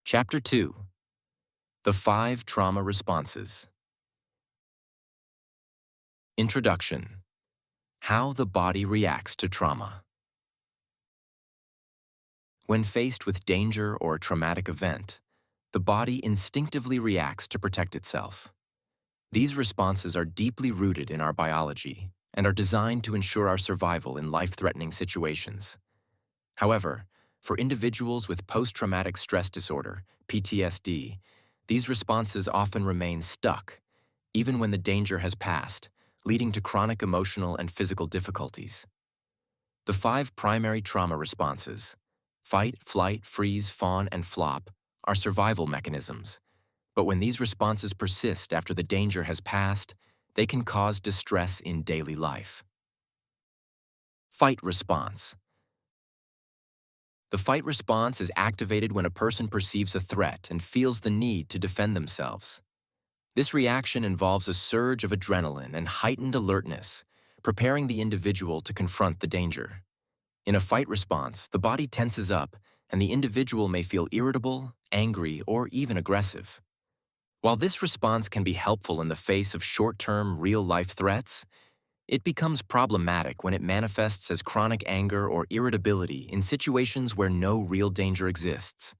Chapter 2. The 5 Trauma Responses. Introduction. How the body reacts to trauma. When faced with danger or a traumatic event, the body instinctively reacts to protect itself. These responses are deeply rooted in our biology and are designed to ensure our survival in life-threatening situations. However, for individuals with post-traumatic stress disorder, PTSD, these responses often remain stuck, even when the danger has passed, leading to chronic emotional and physical difficulties. The 5 primary trauma responses, fight, flight, freeze, fawn, and flop, are survival mechanisms. But when these responses persist after the danger has passed, they can cause distress in daily life. Fight response. The fight response is activated when a person perceives a threat and feels the need to defend themselves. This reaction involves a surge of adrenaline and heightened alertness, preparing the individual to confront the danger. In a fight response, the body tenses up, and the individual may feel irritable, angry, or even aggressive. While this response can be helpful in the face of short-term, real-life threats, it becomes problematic when it manifests as chronic anger or irritability in situations where no real danger exists.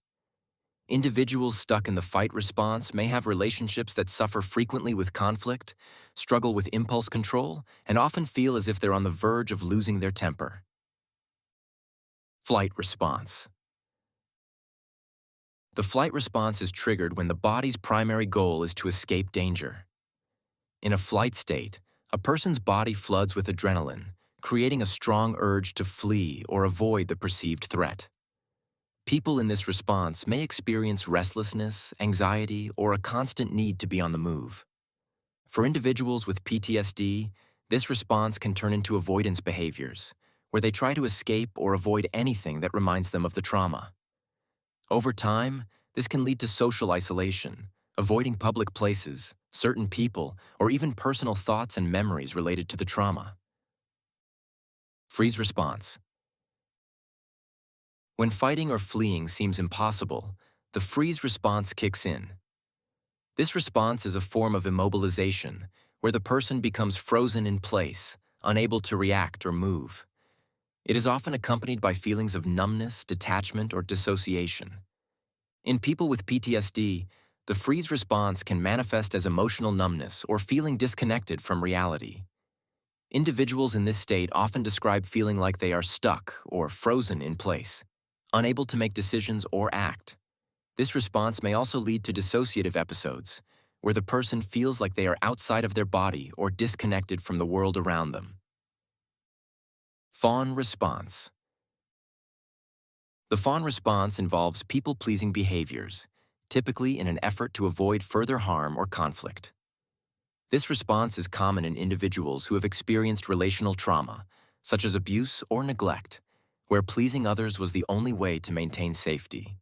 Individuals stuck in the fight response may have relationships that suffer frequently with conflict, struggle with impulse control, and often feel as if they're on the verge of losing their temper. Flight response. The flight response is triggered when the body's primary goal is to escape danger. In a flight state, a person's body floods with adrenaline, creating a strong urge to flee or avoid the perceived threat. People in this response may experience restlessness, anxiety, or a constant need to be on the move. For individuals with PTSD, this response can turn into avoidance behaviors, where they try to escape or avoid anything that reminds them of the trauma. Over time, this can lead to social isolation, avoiding public places, certain people, or even personal thoughts and memories related to the trauma. Freeze response. When fighting or fleeing seems impossible, the freeze response kicks in. This response is a form of immobilization, where the person becomes frozen in place, unable to react or move. It is often accompanied by feelings of numbness, detachment, or dissociation. In people with PTSD, the freeze response can manifest as emotional numbness or feeling disconnected from reality. Individuals in this state often describe feeling like they are stuck or frozen in place, unable to make decisions or act. This response may also lead to dissociative episodes, where the person feels like they are outside of their body or disconnected from the world around them. Fawn response. The fawn response involves people-pleasing behaviors, typically in an effort to avoid further harm or conflict. This response is common in individuals who have experienced relational trauma, such as abuse or neglect, where pleasing others was the only way to maintain safety.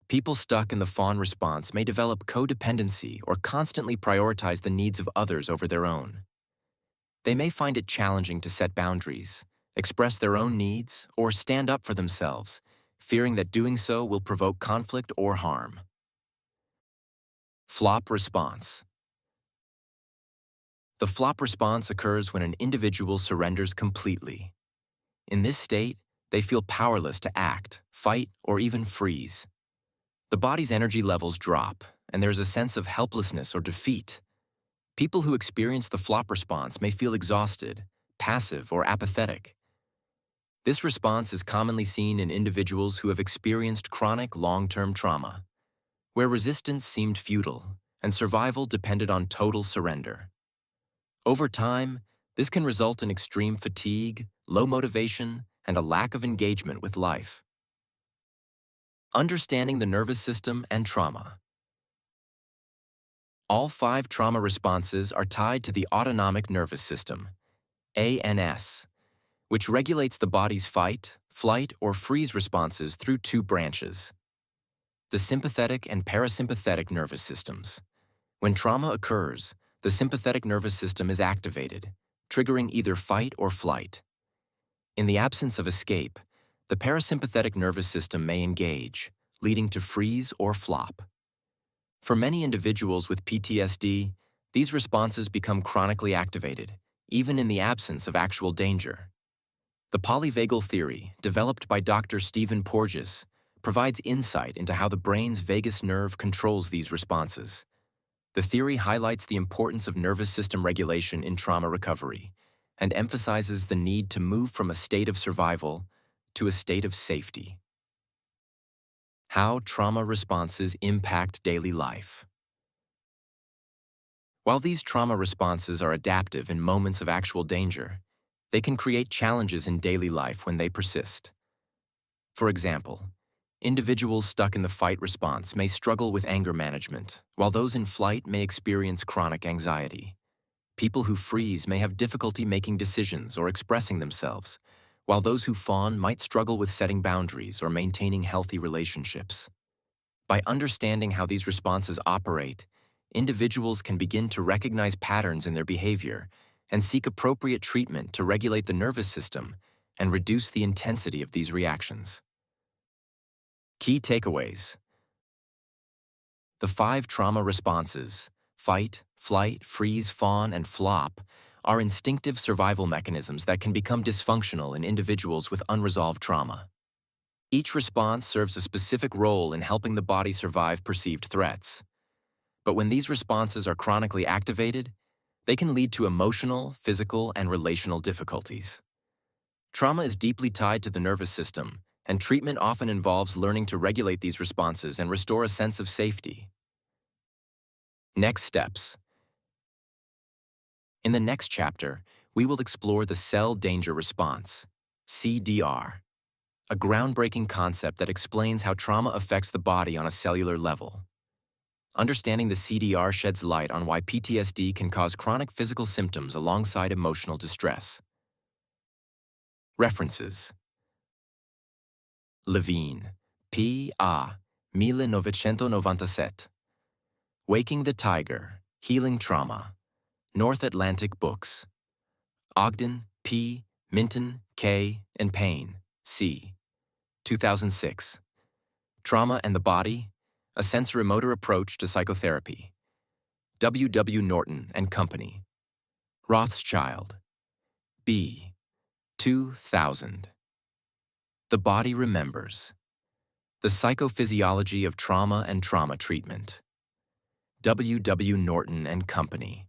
People stuck in the fawn response may develop codependency or constantly prioritize the needs of others over their own. They may find it challenging to set boundaries, express their own needs, or stand up for themselves, fearing that doing so will provoke conflict or harm. Flop response. The flop response occurs when an individual surrenders completely. In this state, they feel powerless to act, fight, or even freeze. The body's energy levels drop, and there's a sense of helplessness or defeat. People who experience the flop response may feel exhausted, passive, or apathetic. This response is commonly seen in individuals who have experienced chronic long-term trauma, where resistance seemed futile and survival depended on total surrender. Over time, this can result in extreme fatigue, low motivation, and a lack of engagement with life. Understanding the nervous system and trauma. All 5 trauma responses are tied to the autonomic nervous system, ANS, which regulates the body's fight, flight, or freeze responses through 2 branches. The sympathetic and parasympathetic nervous systems. When trauma occurs, the sympathetic nervous system is activated, triggering either fight or flight. In the absence of escape, the parasympathetic nervous system may engage, leading to freeze or flop. For many individuals with PTSD, these responses become chronically activated, even in the absence of actual danger. The polyvagal theory, developed by Dr. Stephen Porges, provides insight into how the brain's vagus nerve controls these responses. The theory highlights the importance of nervous system regulation in trauma recovery and emphasizes the need to move from a state of survival to a state of safety. How trauma responses impact daily life. While these trauma responses are adaptive in moments of actual danger, they can create challenges in daily life when they persist. For example, individuals stuck in the fight response may struggle with anger management, while those in flight may experience chronic anxiety. People who freeze may have difficulty making decisions or expressing themselves, while those who fawn might struggle with setting boundaries or maintaining healthy relationships. By understanding how these responses operate, individuals can begin to recognize patterns in their behavior and seek appropriate treatment to regulate the nervous system and reduce the intensity of these reactions. Key takeaways. The 5 trauma responses, fight, flight, freeze, fawn, and flop, are instinctive survival mechanisms that can become dysfunctional in individuals with unresolved trauma. Each response serves a specific role in helping the body survive perceived threats. But when these responses are chronically activated, they can lead to emotional, physical, and relational difficulties. Trauma is deeply tied to the nervous system, and treatment often involves learning to regulate these responses and restore a sense of safety. Next steps. In the next chapter, we will explore the cell danger response, CDR, a groundbreaking concept that explains how trauma affects the body on a cellular level. Understanding the CDR sheds light on why PTSD can cause chronic physical symptoms alongside emotional distress. References. Levine, P. A. 1997. Waking the Tiger, Healing Trauma. North Atlantic Books. Ogden, P. Minton, K. and Payne, C. 2006. Trauma and the Body, A Sensorimotor Approach to Psychotherapy. W. W. Norton and Company. Rothschild, B. 2000. The Body Remembers. The Psychophysiology of Trauma and Trauma Treatment. W. W. Norton and Company.